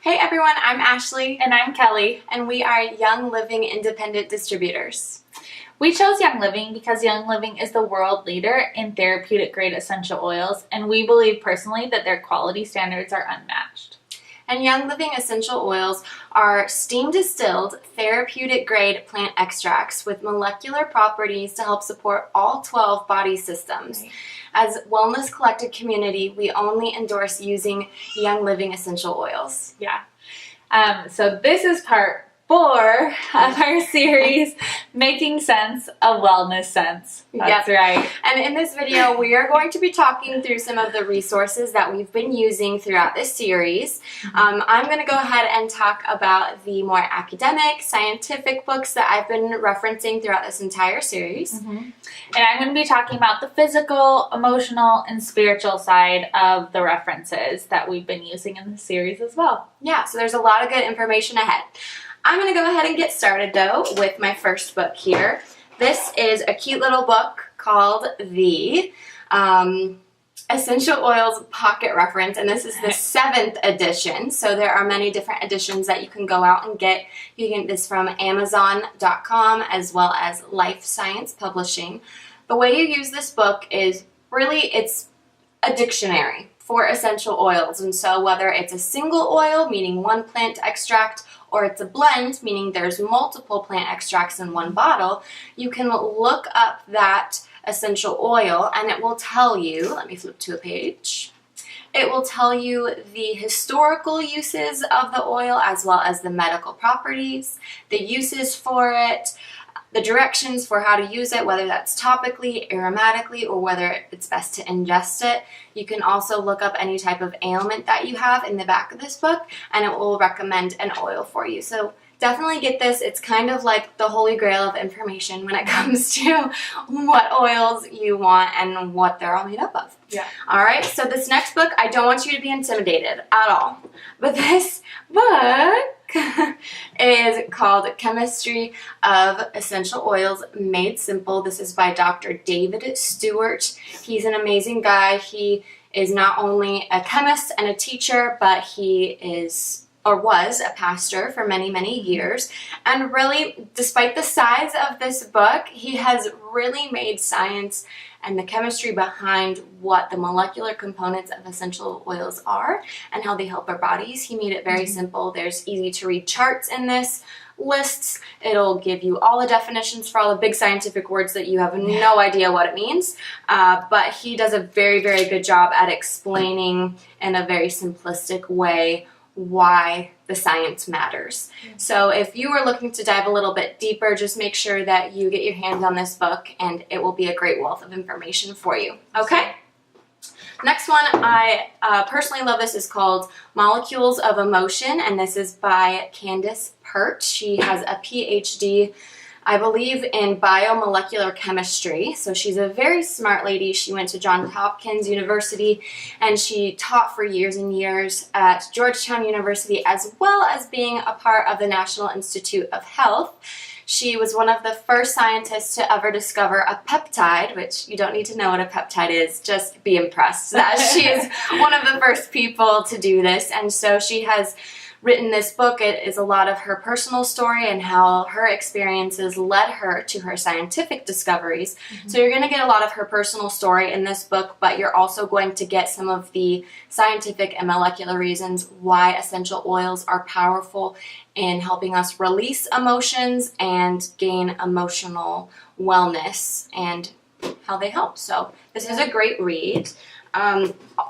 Hey everyone, I'm Ashley. And I'm Kelly. And we are Young Living Independent Distributors. We chose Young Living because Young Living is the world leader in therapeutic grade essential oils, and we believe personally that their quality standards are unmatched. And Young Living essential oils are steam distilled, therapeutic grade plant extracts with molecular properties to help support all 12 body systems. Right. As Wellness Collected community, we only endorse using Young Living essential oils. Yeah. So this is part 4 of our series, Making Sense of Wellness Sense. That's right. And in this video, we are going to be talking through some of the resources that we've been using throughout this series. I'm going to go ahead and talk about the more academic, scientific books that I've been referencing throughout this entire series. And I'm going to be talking about the physical, emotional, and spiritual side of the references that we've been using in this series as well. Yeah, so there's a lot of good information ahead. I'm going to go ahead and get started, though, with my first book here. This is a cute little book called the Essential Oils Pocket Reference, and this is the 7th edition, so there are many different editions that you can go out and get. You can get this from Amazon.com as well as Life Science Publishing. The way you use this book is really, it's a dictionary for essential oils, and so whether it's a single oil, meaning one plant extract, or it's a blend, meaning there's multiple plant extracts in one bottle, you can look up that essential oil and it will tell you, let me flip to a page, it will tell you the historical uses of the oil as well as the medical properties, the uses for it, the directions for how to use it, whether that's topically, aromatically, or whether it's best to ingest it. You can also look up any type of ailment that you have in the back of this book, and it will recommend an oil for you. So definitely get this. It's kind of like the holy grail of information when it comes to what oils you want and what they're all made up of. Yeah. All right, so this next book, I don't want you to be intimidated at all. But this book is called Chemistry of Essential Oils Made Simple. This is by Dr. David Stewart. He's an amazing guy. He is not only a chemist and a teacher, but he is or was a pastor for many, many years. And really, despite the size of this book, he has really made science and the chemistry behind what the molecular components of essential oils are and how they help our bodies. He made it very simple. There's easy to read charts in this, lists. It'll give you all the definitions for all the big scientific words that you have no idea what it means. But he does a very, very good job at explaining in a very simplistic way why the science matters. So if you are looking to dive a little bit deeper, just make sure that you get your hands on this book and it will be a great wealth of information for you. Okay? Next one, I personally love this, is called Molecules of Emotion, and this is by Candace Pert. She has a PhD, I believe, in biomolecular chemistry. So she's a very smart lady. She went to Johns Hopkins University and she taught for years and years at Georgetown University, as well as being a part of the National Institute of Health. She was one of the first scientists to ever discover a peptide, which you don't need to know what a peptide is, just be impressed that she is one of the first people to do this. And so she has written this book. It is a lot of her personal story and how her experiences led her to her scientific discoveries. So you're going to get a lot of her personal story in this book, but you're also going to get some of the scientific and molecular reasons why essential oils are powerful in helping us release emotions and gain emotional wellness and how they help. So this is a great read.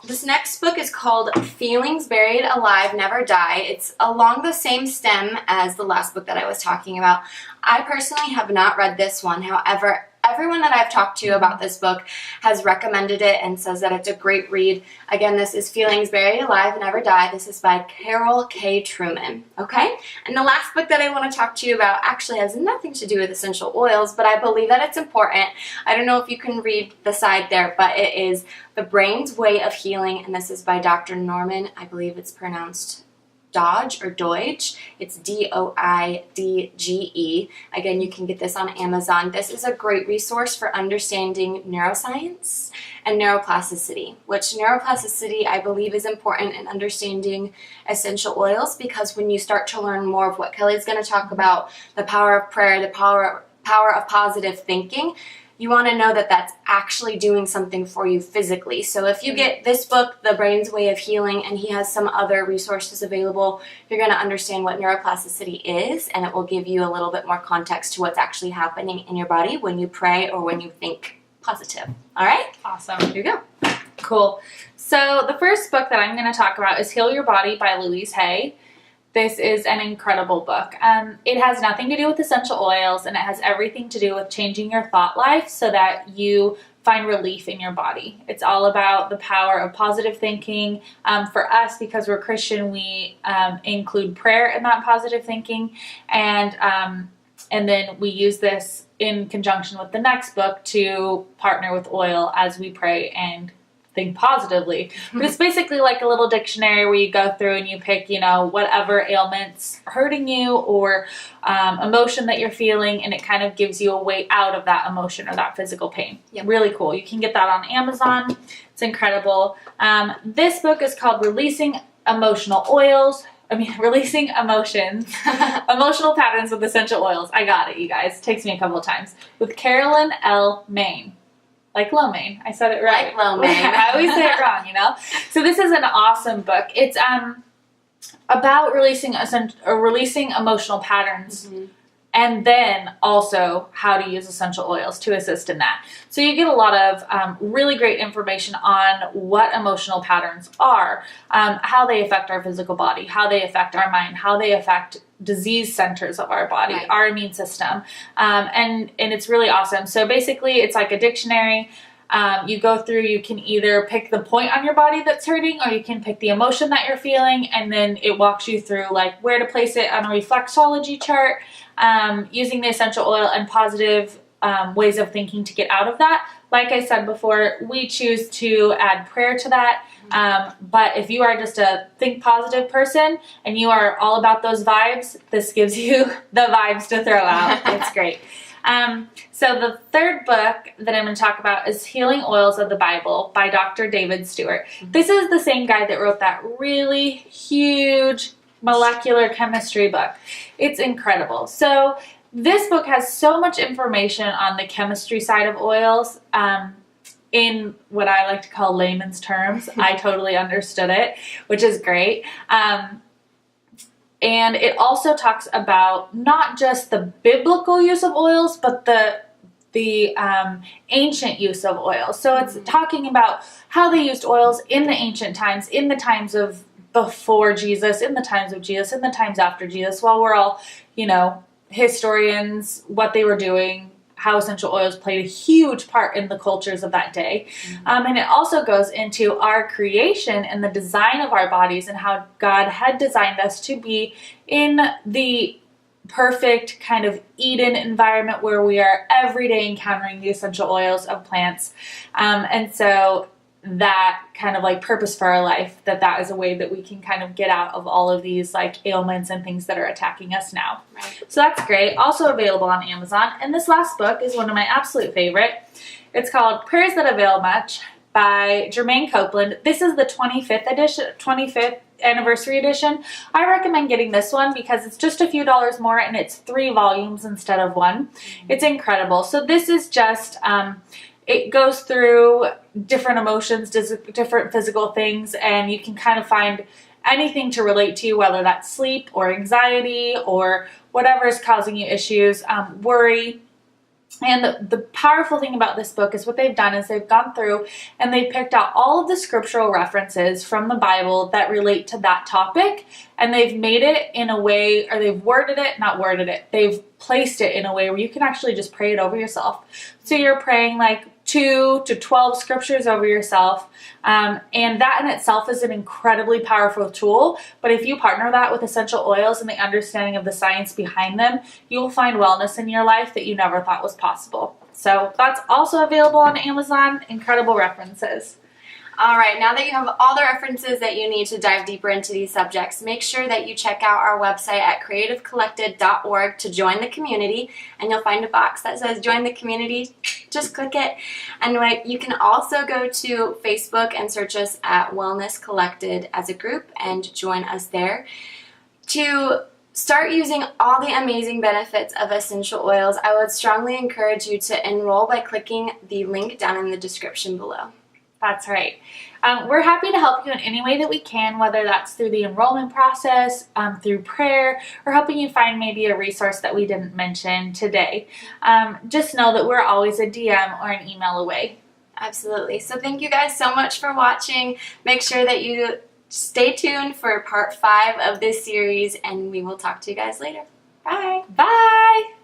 This next book is called Feelings Buried Alive Never Die. It's along the same stem as the last book that I was talking about. I personally have not read this one. However, everyone that I've talked to about this book has recommended it and says that it's a great read. Again, this is Feelings Buried Alive Never Die. This is by Carol K. Truman. Okay? And the last book that I want to talk to you about actually has nothing to do with essential oils, but I believe that it's important. I don't know if you can read the side there, but it is The Brain's Way of Healing, and this is by Dr. Norman. I believe it's pronounced Dodge or Doige. It's Doidge. Again, you can get this on Amazon. This is a great resource for understanding neuroscience and neuroplasticity, which neuroplasticity I believe is important in understanding essential oils, because when you start to learn more of what Kelly's going to talk about, the power of prayer, the power of positive thinking, you want to know that that's actually doing something for you physically. So if you get this book, The Brain's Way of Healing, and he has some other resources available, you're going to understand what neuroplasticity is, and it will give you a little bit more context to what's actually happening in your body when you pray or when you think positive. All right? Awesome. Here you go. Cool. So the first book that I'm going to talk about is Heal Your Body by Louise Hay. This is an incredible book. It has nothing to do with essential oils, and it has everything to do with changing your thought life so that you find relief in your body. It's all about the power of positive thinking. For us, because we're Christian, we include prayer in that positive thinking, and then we use this in conjunction with the next book to partner with oil as we pray and think positively. But it's basically like a little dictionary where you go through and you pick, whatever ailment's hurting you or emotion that you're feeling, and it kind of gives you a way out of that emotion or that physical pain. Yep. Really cool. You can get that on Amazon. It's incredible. This book is called Releasing Emotions, Emotional Patterns with Essential Oils. I got it, you guys. It takes me a couple of times. With Carolyn L. Main. Like lo mein. I said it right. Like lo mein. I always say it wrong, So this is an awesome book. It's about releasing emotional patterns, and then also how to use essential oils to assist in that. So you get a lot of really great information on what emotional patterns are, how they affect our physical body, how they affect our mind, how they affect disease centers of our body, right, our immune system, and it's really awesome. So basically it's like a dictionary. You go through, you can either pick the point on your body that's hurting, or you can pick the emotion that you're feeling, and then it walks you through like where to place it on a reflexology chart, using the essential oil and positive ways of thinking to get out of that. Like I said before, we choose to add prayer to that. But if you are just a think positive person and you are all about those vibes, this gives you the vibes to throw out. It's great. So the third book that I'm going to talk about is Healing Oils of the Bible by Dr. David Stewart. This is the same guy that wrote that really huge molecular chemistry book. It's incredible. So this book has so much information on the chemistry side of oils, in what I like to call layman's terms. I totally understood it, which is great. And it also talks about not just the biblical use of oils, but the ancient use of oils. So it's talking about how they used oils in the ancient times, in the times of before Jesus, in the times of Jesus, in the times after Jesus, while we're all, historians, what they were doing, how essential oils played a huge part in the cultures of that day. And it also goes into our creation and the design of our bodies and how God had designed us to be in the perfect kind of Eden environment where we are every day encountering the essential oils of plants. And so that kind of like purpose for our life, that is a way that we can kind of get out of all of these like ailments and things that are attacking us now. Right. So that's great. Also available on Amazon. And this last book is one of my absolute favorite. It's called Prayers That Avail Much by Germain Copeland. This is the 25th anniversary edition. I recommend getting this one because it's just a few dollars more and it's 3 volumes instead of 1. It's incredible. So this is just, it goes through different emotions, different physical things, and you can kind of find anything to relate to, whether that's sleep or anxiety or whatever is causing you issues, worry. And the powerful thing about this book is what they've done is they've gone through and they picked out all of the scriptural references from the Bible that relate to that topic, and they've made it in a way, or they've they've placed it in a way where you can actually just pray it over yourself. So you're praying like 2 to 12 scriptures over yourself, and that in itself is an incredibly powerful tool. But if you partner that with essential oils and the understanding of the science behind them, you will find wellness in your life that you never thought was possible. So that's also available on Amazon. Incredible references. All right, now that you have all the references that you need to dive deeper into these subjects, make sure that you check out our website at creativecollected.org to join the community, and you'll find a box that says join the community. Just click it. And you can also go to Facebook and search us at Wellness Collected as a group and join us there. To start using all the amazing benefits of essential oils, I would strongly encourage you to enroll by clicking the link down in the description below. That's right. We're happy to help you in any way that we can, whether that's through the enrollment process, through prayer, or helping you find maybe a resource that we didn't mention today. Just know that we're always a DM or an email away. Absolutely. So thank you guys so much for watching. Make sure that you stay tuned for part 5 of this series, and we will talk to you guys later. Bye. Bye.